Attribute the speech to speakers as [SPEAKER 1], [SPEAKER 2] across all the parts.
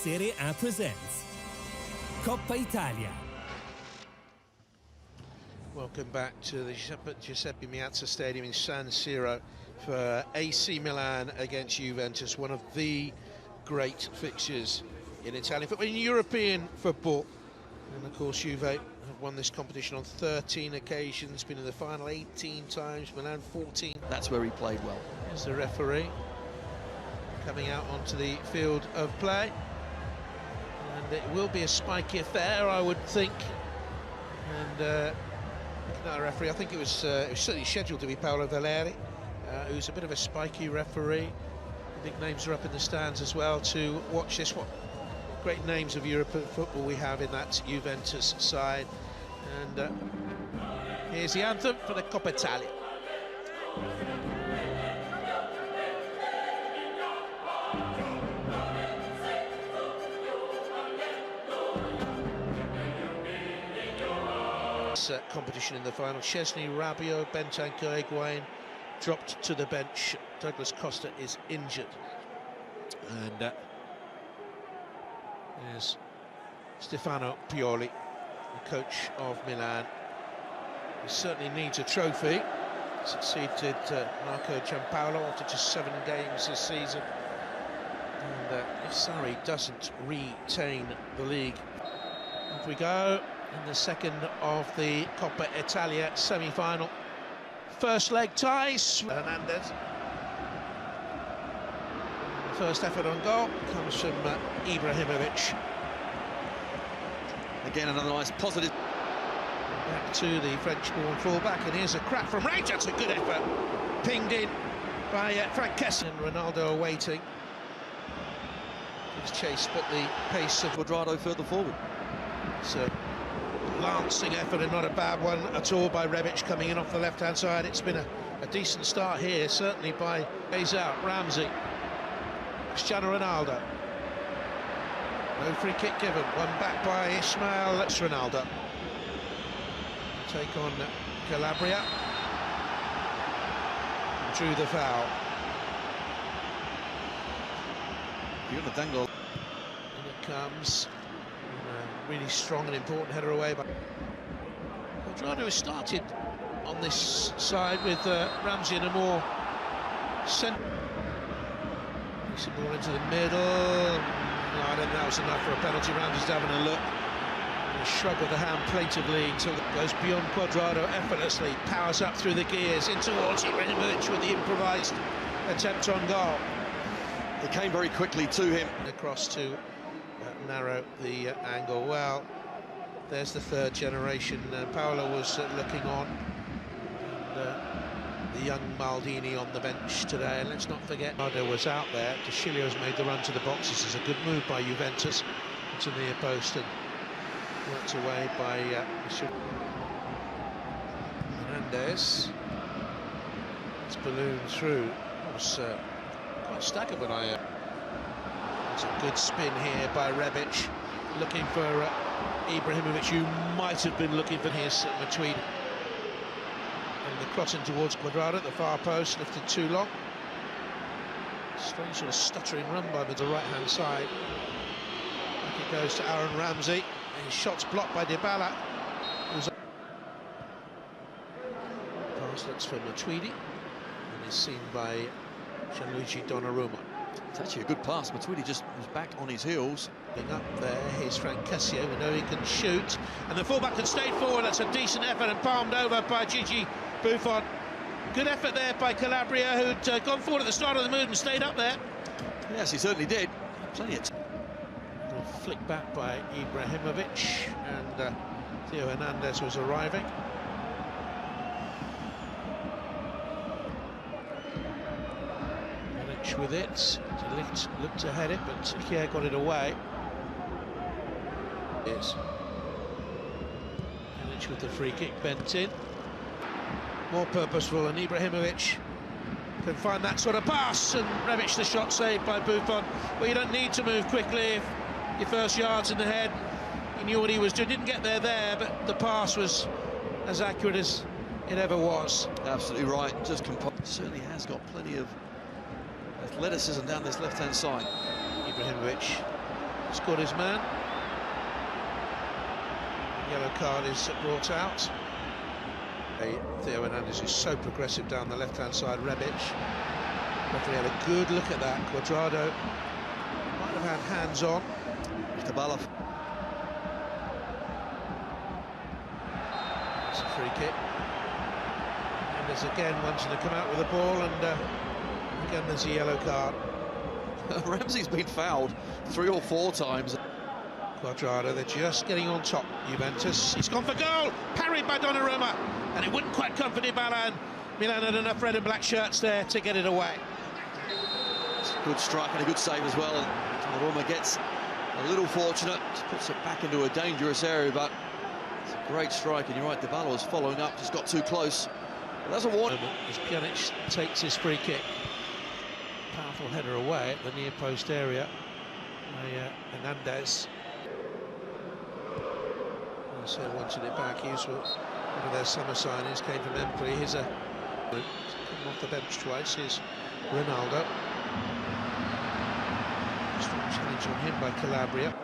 [SPEAKER 1] Serie A presents Coppa Italia.
[SPEAKER 2] Welcome back to the Giuseppe Meazza Stadium in San Siro for AC Milan against Juventus, one of the great fixtures in Italian football, in European football. And of course Juve have won this competition on 13 occasions, been in the final 18 times, Milan 14.
[SPEAKER 3] That's where he played well.
[SPEAKER 2] Here's the referee coming out onto the field of play. And it will be a spiky affair, I would think. And looking at the referee, I think it was certainly scheduled to be Paolo Valeri, who's a bit of a spiky referee. The big names are up in the stands as well to watch this. What great names of European football we have in that Juventus side. And here's the anthem for the Coppa Italia. Competition in the final. Chesney, Rabiot, Bentancur, Higuain dropped to the bench. Douglas Costa is injured. And there's Stefano Pioli, the coach of Milan. He certainly needs a trophy. Succeeded Marco Giampaolo after just 7 games this season. And if Sarri doesn't retain the league, off we go. In the second of the Coppa Italia semi-final. First leg ties. Hernandez. First effort on goal comes from Ibrahimovic.
[SPEAKER 3] Again, another nice positive.
[SPEAKER 2] Back to the French-born fullback, and here's a crack from range. That's a good effort. Pinged in by Frank Kessler. Ronaldo awaiting. He's chased, but the pace of
[SPEAKER 3] Cuadrado further forward.
[SPEAKER 2] So lancing effort, and not a bad one at all by Rebic coming in off the left-hand side. It's been a decent start here, certainly by out Ramsey. Cristiano Ronaldo. No free kick given. One back by Ismail. That's Ronaldo. Take on Calabria. Drew the foul.
[SPEAKER 3] And
[SPEAKER 2] it comes. Really strong and important header away by Cuadrado. Has started on this side with Ramsey in a more centre. Ball into the middle. No, I don't think that was enough for a penalty. Ramsey's having a look. And a shrug of the hand plaintively until it goes beyond Cuadrado effortlessly. Powers up through the gears in towards Ibrahimovic with the improvised attempt on goal.
[SPEAKER 3] It came very quickly to him.
[SPEAKER 2] Across to narrow the angle. Well, there's the third generation. Paolo was looking on. And, the young Maldini on the bench today. And let's not forget, Ronaldo was out there. De Sciglio's made the run to the box. This is a good move by Juventus into the near post and worked away by Hernandez. It's ballooned through. It was quite staggered when I. It's a good spin here by Rebic, looking for Ibrahimovic, who might have been looking for his Matuidi. And the crossing towards Cuadrado at the far post, lifted too long. Strange sort of stuttering run by the right-hand side. Back it goes to Aaron Ramsey. His shot's blocked by Dybala. Pass looks for Matuidi, and is seen by Gianluigi Donnarumma.
[SPEAKER 3] It's actually a good pass. Matuidi just was back on his heels.
[SPEAKER 2] Up there, here's Frank Kessler. We know he can shoot, and the fullback can stay forward. That's a decent effort and palmed over by Gigi Buffon. Good effort there by Calabria, who'd gone forward at the start of the move and stayed up there.
[SPEAKER 3] Yes, he certainly did. Plenty of
[SPEAKER 2] flick back by Ibrahimovic, and Theo Hernandez was arriving. With it, looked to head it, but Kier got it away. Yes. Ilic with the free kick bent in. More purposeful, and Ibrahimovic can find that sort of pass, and Rebic the shot saved by Buffon. Well, you don't need to move quickly if your first yard's in the head. He knew what he was doing, didn't get there, but the pass was as accurate as it ever was.
[SPEAKER 3] Absolutely right, just certainly has got plenty of athleticism down this left-hand side.
[SPEAKER 2] Ibrahimovic Scored his man. Yellow card is brought out. Theo Hernandez is so progressive down the left-hand side. Rebic. Referee had a good look at that. Cuadrado might have had hands on.
[SPEAKER 3] Dybala.
[SPEAKER 2] It's a free kick. And there's again wanting to come out with the ball, and again there's a yellow card.
[SPEAKER 3] Ramsey's been fouled 3 or 4 times.
[SPEAKER 2] Cuadrado, they're just getting on top, Juventus. He's gone for goal, parried by Donnarumma, and it wouldn't quite come for Milan. Milan had enough red and black shirts there to get it away.
[SPEAKER 3] It's a good strike and a good save as well. And Donnarumma gets a little fortunate, just puts it back into a dangerous area, but it's a great strike, and you're right, Dybala was following up, just got too close. But that's a warning.
[SPEAKER 2] As Pjanic takes his free kick. Powerful header away at the near post area by Hernandez. So wanted it back. Here's one of their summer signings, came from Empoli. Here's a come off the bench twice. Here's Ronaldo. Strong challenge on him by Calabria.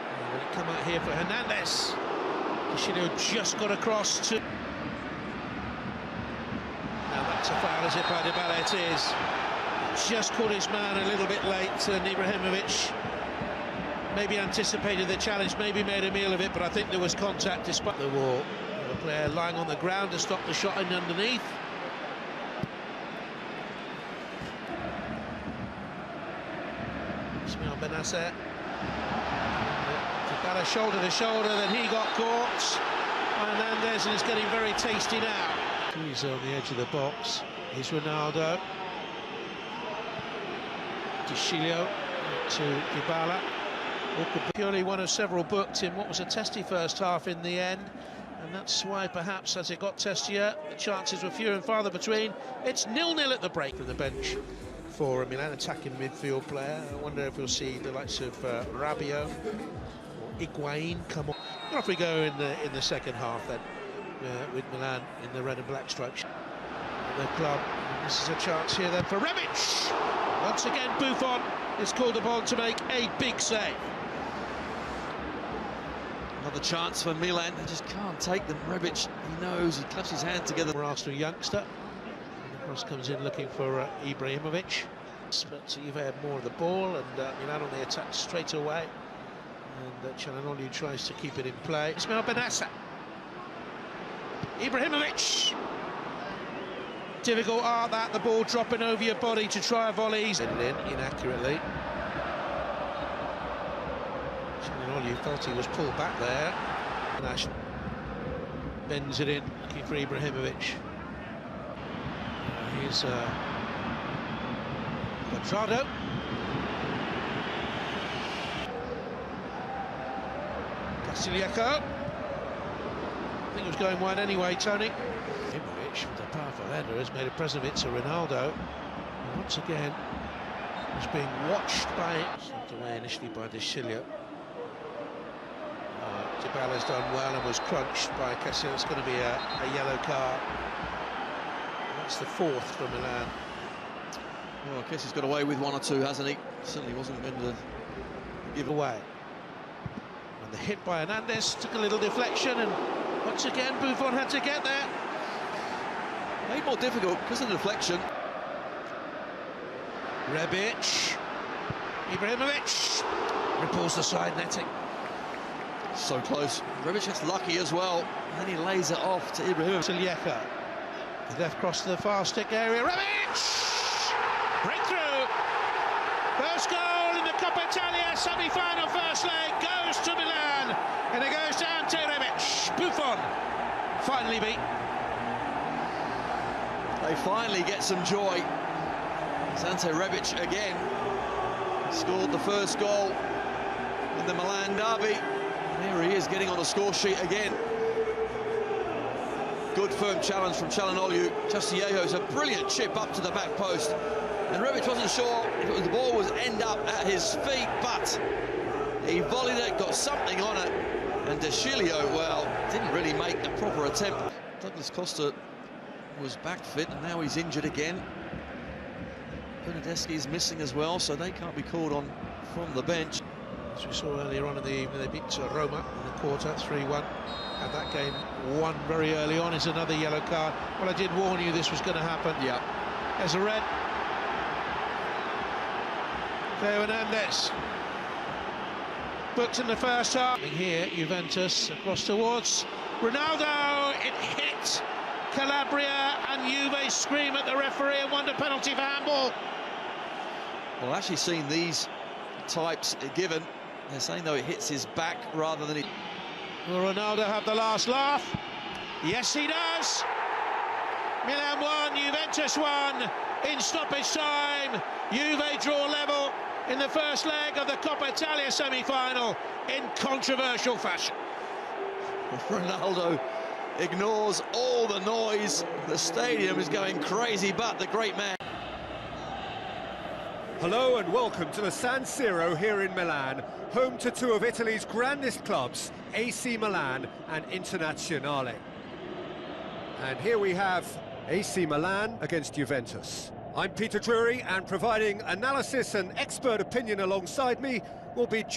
[SPEAKER 2] And will it come out here for Hernandez? Kishino just got across to. Now that's a foul, is it, by Dybala? It is. Just caught his man a little bit late, and Ibrahimovic maybe anticipated the challenge, maybe made a meal of it, but I think there was contact despite the wall. The player lying on the ground to stop the shot in underneath. Ismail Benasser. Dybala shoulder to shoulder, then he got caught. Hernandez, and it's getting very tasty now. He's on the edge of the box. Here's Ronaldo. Dicilio to Dybala. Purely one of several booked in what was a testy first half in the end, and that's why perhaps as it got testier the chances were fewer and farther between. It's 0-0 at the break from the bench for a Milan attacking midfield player. I wonder if we'll see the likes of Rabiot or Higuain come on. And off we go in the second half then, with Milan in the red and black stripes. The club. This is a chance here then for Rebic. Once again Buffon is called upon to make a big save.
[SPEAKER 3] Another chance for Milan. They just can't take them. Rebic, he knows, he claps his hand together.
[SPEAKER 2] Arsenal youngster. And the cross comes in looking for Ibrahimovic. But Juve had more of the ball, and Milan on the attack straight away. And Çalhanoğlu tries to keep it in play. Ismail Benasser. Ibrahimovic. Difficult art that, the ball dropping over your body to try a volley. Inaccurately. Çalhanoğlu felt he was pulled back there. Nash bends it in, looking for Ibrahimovic. Here's Cuadrado. Castillejo. I think it was going wide anyway, Tony. Ibrahimovic, with a powerful header, has made a present of it to Ronaldo. And once again, was being watched by sent away initially by Dicilio. Dybala's done well and was crunched by Casillas. It's going to be a yellow card. That's the 4th for Milan.
[SPEAKER 3] Well, I guess he's got away with 1 or 2, hasn't he? Certainly wasn't going to give
[SPEAKER 2] away. And the hit by Hernandez took a little deflection, and once again Buffon had to get there.
[SPEAKER 3] Made more difficult because of the deflection.
[SPEAKER 2] Rebic. Ibrahimovic. Ripples the side netting.
[SPEAKER 3] So close. Rebic gets lucky as well. And then he lays it off to Ibrahimovic.
[SPEAKER 2] Castillejo. The left cross to the far stick area. Rebic! Breakthrough! First goal in the Coppa Italia semi-final first leg goes to Milan. And it goes down to Rebic. Buffon finally beat.
[SPEAKER 3] They finally get some joy. Ante Rebic again scored the first goal in the Milan derby. There he is, getting on the score sheet again. Good firm challenge from Çalhanoğlu. Castillejo's a brilliant chip up to the back post. And Rebic wasn't sure if the ball was end up at his feet, but he volleyed it, got something on it. And Dicilio, well, didn't really make a proper attempt. Douglas Costa was back fit, and now he's injured again. Bernardeschi is missing as well, so they can't be called on from the bench.
[SPEAKER 2] As we saw earlier on in the evening, they beat Roma in the quarter, 3-1. Had that game won very early on. Is another yellow card. Well, I did warn you this was going to happen.
[SPEAKER 3] Yeah.
[SPEAKER 2] There's a red. Theo Hernandez. Booked in the first half. Here, Juventus across towards Ronaldo. It hit Calabria, and Juve scream at the referee and won a penalty for handball.
[SPEAKER 3] Well, I've actually seen these types given. They're saying, though, it hits his back rather than it.
[SPEAKER 2] Will Ronaldo have the last laugh? Yes, he does. Milan 1, Juventus 1 in stoppage time. Juve draw level in the first leg of the Coppa Italia semi-final in controversial fashion.
[SPEAKER 3] Ronaldo ignores all the noise. The stadium is going crazy, but the great man.
[SPEAKER 4] Hello and welcome to the San Siro here in Milan, home to two of Italy's grandest clubs, AC Milan and Internazionale. And here we have AC Milan against Juventus. I'm Peter Drury, and providing analysis and expert opinion alongside me will be Jim.